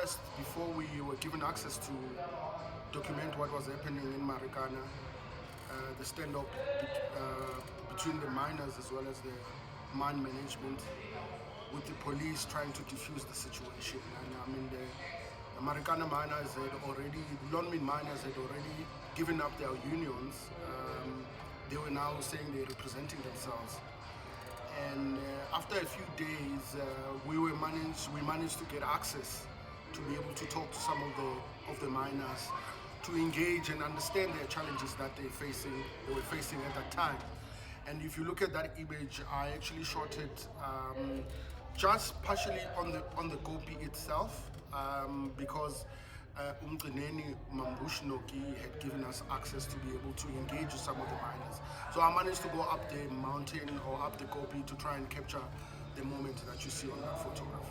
first, before we were given access to document what was happening in Marikana, the standoff between the miners as well as the mine management, with the police trying to defuse the situation. And I mean, the Marikana miners had already, the Lonmin miners had already given up their unions. They were now saying they're representing themselves. And after a few days, we managed to get access to be able to talk to some of the miners, to engage and understand their challenges that they were facing at that time. And if you look at that image, I actually shot it just partially on the koppie itself, because Umgcineni Mambushnoki had given us access to be able to engage with some of the miners. So I managed to go up the mountain or up the koppie to try and capture the moment that you see on that photograph.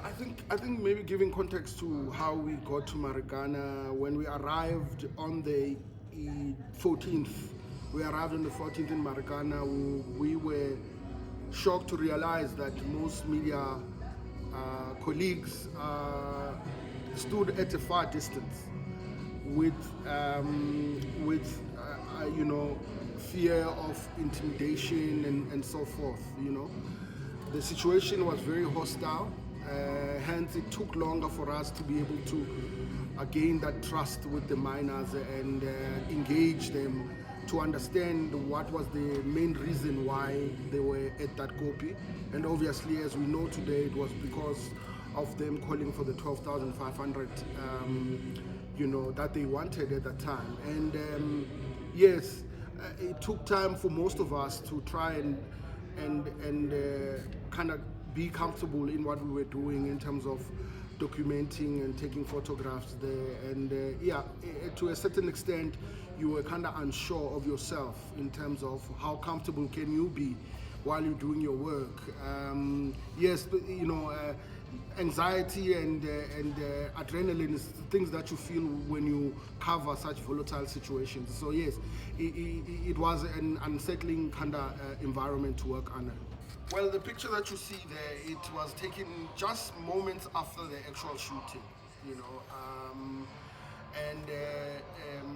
I think maybe giving context to how we got to Marikana, when we arrived on the 14th, in Marikana. We were shocked to realize that most media colleagues stood at a far distance with you know, fear of intimidation and so forth. You know, the situation was very hostile. Hence, it took longer for us to be able to gain that trust with the miners and engage them to understand what was the main reason why they were at that koppie. And obviously, as we know today, it was because of them calling for the 12,500, you know, that they wanted at that time. And yes, it took time for most of us to try and kind of be comfortable in what we were doing in terms of documenting and taking photographs there. And yeah, to a certain extent, you were kind of unsure of yourself in terms of how comfortable can you be while you're doing your work. Yes, but, you know, anxiety and adrenaline is things that you feel when you cover such volatile situations. So yes, it was an unsettling kind of environment to work under. Well, the picture that you see there, it was taken just moments after the actual shooting, you know.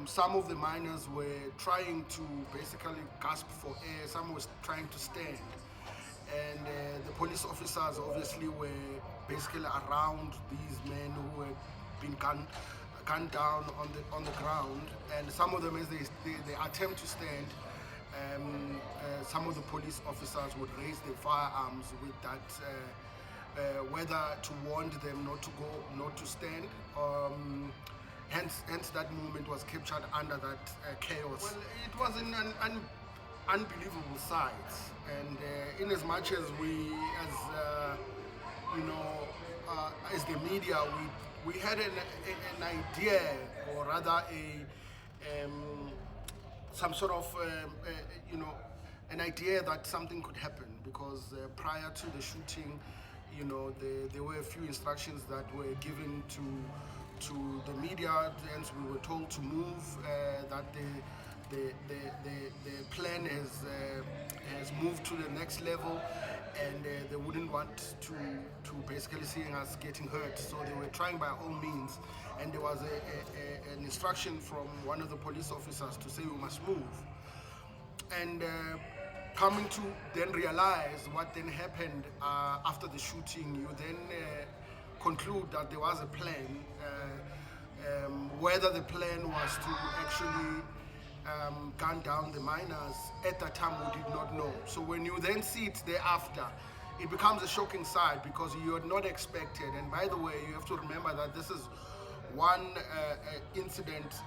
Some of the miners were trying to basically gasp for air, some was trying to stand. And the police officers obviously were basically around these men who had been gunned down on the ground. And some of them, as they attempt to stand, some of the police officers would raise their firearms with that, whether to warn them not to stand. Hence that movement was captured under that chaos. Well, it was an unbelievable sight, and in as much as we, as you know, as the media, we had an idea, or rather some sort of you know, an idea that something could happen, because prior to the shooting, you know, there were a few instructions that were given to the media. Hence, we were told to move, that the plan has moved to the next level, and they wouldn't want to basically seeing us getting hurt. So they were trying by all means, and there was an instruction from one of the police officers to say we must move. And coming to then realize what then happened after the shooting, you then conclude that there was a plan. Whether the plan was to actually gun down the miners, at that time we did not know. So when you then see it thereafter, it becomes a shocking sight, because you had not expected. And by the way, you have to remember that this is one incident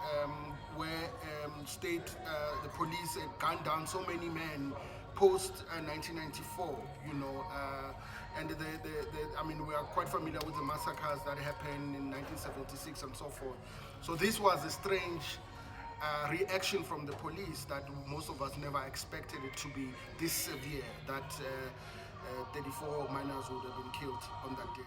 where the police had gunned down so many men post 1994, you know, and I mean, we are quite familiar with the massacres that happened in 1976 and so forth. So this was a strange reaction from the police that most of us never expected it to be this severe, that 34 miners would have been killed on that day.